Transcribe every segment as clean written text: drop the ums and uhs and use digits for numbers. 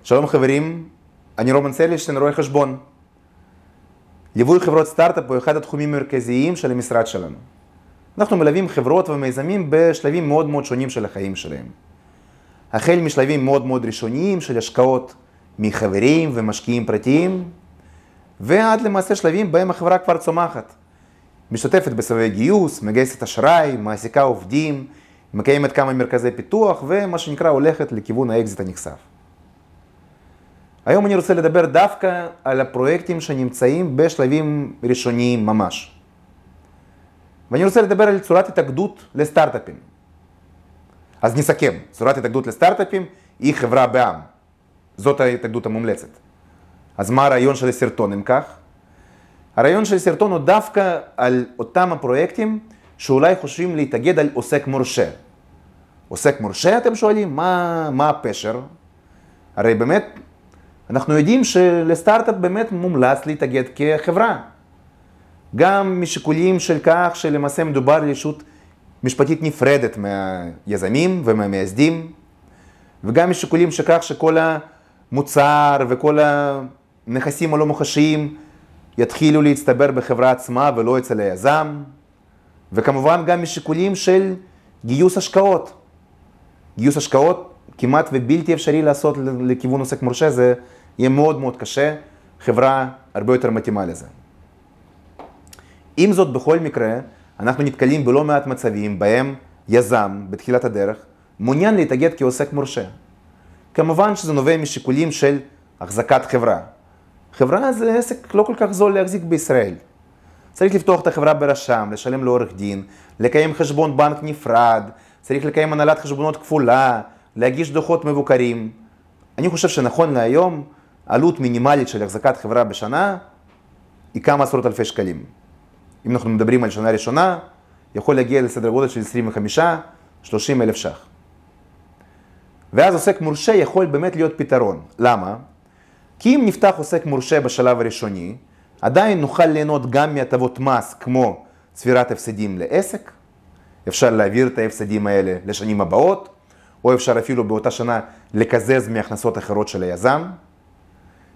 שלום חברים, אני רומן סליש, אני רואה חשבון. ליווי חברות סטארט-אפ הוא אחד התחומים המרכזיים של המשרד שלנו. אנחנו מלווים חברות ומיזמים בשלבים מאוד מאוד שונים של החיים שלהם. החל משלבים מאוד מאוד ראשוניים של השקעות מחברים ומשקיעים פרטיים, ועד למעשה שלבים בהם החברה כבר צומחת. משתתפת בסבבי גיוס, מגייסת אשראי, מעסיקה עובדים, מקיימת כמה מרכזי פיתוח, ומה שנקרא הולכת לכיוון האקזיט הנכסף. היום אני רוצה לדבר דווקא על הפרויקטים שנמצאים בשלבים ראשוניים ממש. ואני רוצה לדבר על צורת התאגדות לסטארט-אפים. אז נסכם, צורת התאגדות לסטארט-אפים היא חברה בע"מ. זאת ההתאגדות המומלצת. אז מה הרעיון של הסרטון אם כך? הרעיון של הסרטון הוא דווקא על אותם הפרויקטים שאולי חושבים להתאגד על עוסק מורשה. עוסק מורשה אתם שואלים? מה הפשר? הרי באמת אנחנו יודעים שלסטארט-אפ באמת מומלץ להתאגד כחברה. גם משיקולים של כך שלמעשה מדובר על ישות משפטית נפרדת מהיזמים ומהמייסדים, וגם משיקולים שכך שכל המוצר וכל הנכסים הלא מוחשיים יתחילו להצטבר בחברה עצמה ולא אצל היזם, וכמובן גם משיקולים של גיוס השקעות. גיוס השקעות כמעט ובלתי אפשרי לעשות לכיוון עוסק מורשה, זה יהיה מאוד מאוד קשה, חברה הרבה יותר מתאימה לזה. עם זאת, בכל מקרה, אנחנו נתקלים בלא מעט מצבים בהם יזם בתחילת הדרך מעוניין להתאגד כעוסק מורשה. כמובן שזה נובע משיקולים של החזקת חברה. חברה זה עסק לא כל כך זול להחזיק בישראל. צריך לפתוח את החברה ברשם, לשלם לעורך דין, לקיים חשבון בנק נפרד, צריך לקיים הנהלת חשבונות כפולה, להגיש דוחות מבוקרים. אני חושב שנכון להיום, עלות מינימלית של החזקת חברה בשנה היא כמה עשרות אלפי שקלים. אם אנחנו מדברים על שנה ראשונה, יכול להגיע לסדר גודל של 25-30 אלף ש"ח. ואז עוסק מורשה יכול באמת להיות פתרון. למה? כי אם נפתח עוסק מורשה בשלב הראשוני, עדיין נוכל ליהנות גם מהטבות מס כמו צבירת הפסדים לעסק, אפשר להעביר את ההפסדים האלה לשנים הבאות, או אפשר אפילו באותה שנה לקזז מהכנסות אחרות של היזם.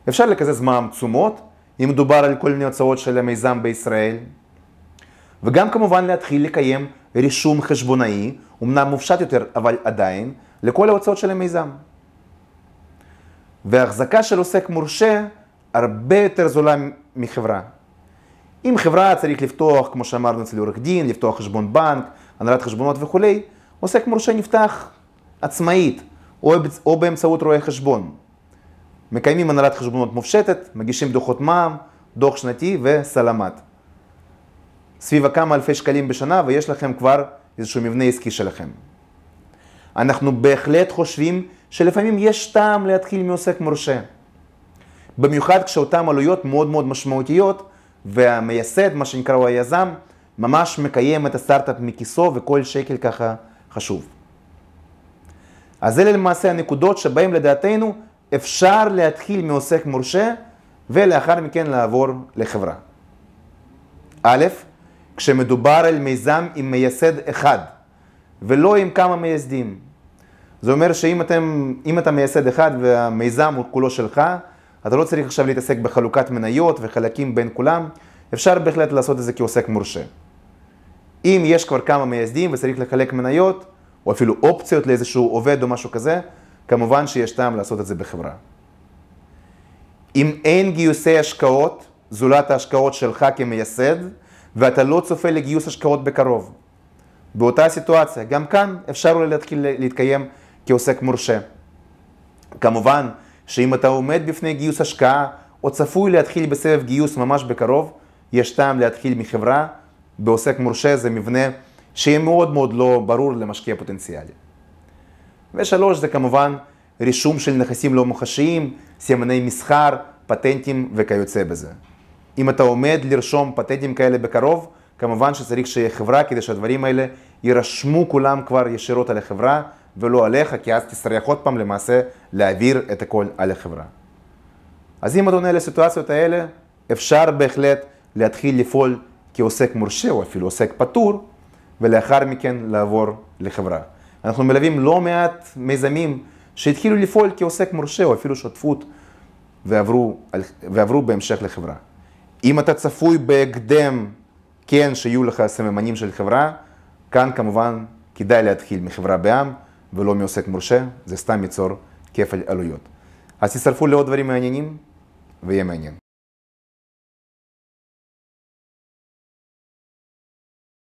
אפשר לקזז מע"מ תשומות, אם מדובר על כל מיני הוצאות של המיזם בישראל. וגם כמובן להתחיל לקיים רישום חשבונאי, אמנם מופשט יותר, אבל עדיין, לכל ההוצאות של המיזם. וההחזקה של עוסק מורשה הרבה יותר זולה מחברה. אם חברה צריך לפתוח, כמו שאמרנו אצל עורך דין, לפתוח חשבון בנק, הנהלת חשבונות וכו', עוסק מורשה נפתח עצמאית, או באמצעות רואה חשבון. מקיימים הנהלת חשבונות מופשטת, מגישים דוחות מע"מ, דוח שנתי וסלמת. סביב כמה אלפי שקלים בשנה, ויש לכם כבר איזשהו מבנה עסקי שלכם. אנחנו בהחלט חושבים שלפעמים יש טעם להתחיל מעוסק מורשה. במיוחד כשאותן עלויות מאוד מאוד משמעותיות, והמייסד, מה שנקרא הוא היזם, ממש מקיים את הסטארט-אפ מכיסו, וכל שקל ככה חשוב. אז אלה למעשה הנקודות שבהם לדעתנו אפשר להתחיל מעוסק מורשה, ולאחר מכן לעבור לחברה. א', כשמדובר על מיזם עם מייסד אחד, ולא עם כמה מייסדים. זה אומר שאם אתה מייסד אחד והמיזם הוא כולו שלך, אתה לא צריך עכשיו להתעסק בחלוקת מניות וחלקים בין כולם, אפשר בהחלט לעשות את זה כעוסק מורשה. אם יש כבר כמה מייסדים וצריך לחלק מניות, או אפילו אופציות לאיזשהו עובד או משהו כזה, כמובן שיש טעם לעשות את זה בחברה. אם אין גיוסי השקעות, זולת ההשקעות שלך כמייסד, ואתה לא צופה לגיוס השקעות בקרוב. באותה סיטואציה, גם כאן אפשר אולי להתחיל להתקיים כעוסק מורשה. כמובן שאם אתה עומד בפני גיוס השקעה, או צפוי להתחיל בסבב גיוס ממש בקרוב, יש טעם להתחיל מחברה. בעוסק מורשה זה מבנה שיהיה מאוד מאוד לא ברור למשקיע פוטנציאלי. ושלוש, זה כמובן רישום של נכסים לא מוחשיים, סימני מסחר, פטנטים וכיוצא בזה. אם אתה עומד לרשום פטנטים כאלה בקרוב, כמובן שצריך שיהיה חברה כדי שהדברים האלה יירשמו כולם כבר ישירות על החברה ולא עליך, כי אז תצטרך עוד פעם למעשה להעביר את הכל על החברה. אז אם אתה עונה לסיטואציות האלה, אפשר בהחלט להתחיל לפעול כעוסק מורשה או אפילו עוסק פטור, ולאחר מכן לעבור לחברה. אנחנו מלווים לא מעט מיזמים שהתחילו לפעול כעוסק מורשה או אפילו שותפות ועברו בהמשך לחברה. אם אתה צפוי בהקדם, כן, שיהיו לך סממנים של חברה, כאן כמובן כדאי להתחיל מחברה בע"מ ולא מעוסק מורשה, זה סתם ייצור כפל עלויות. אז תצטרפו לעוד דברים מעניינים ויהיה מעניין.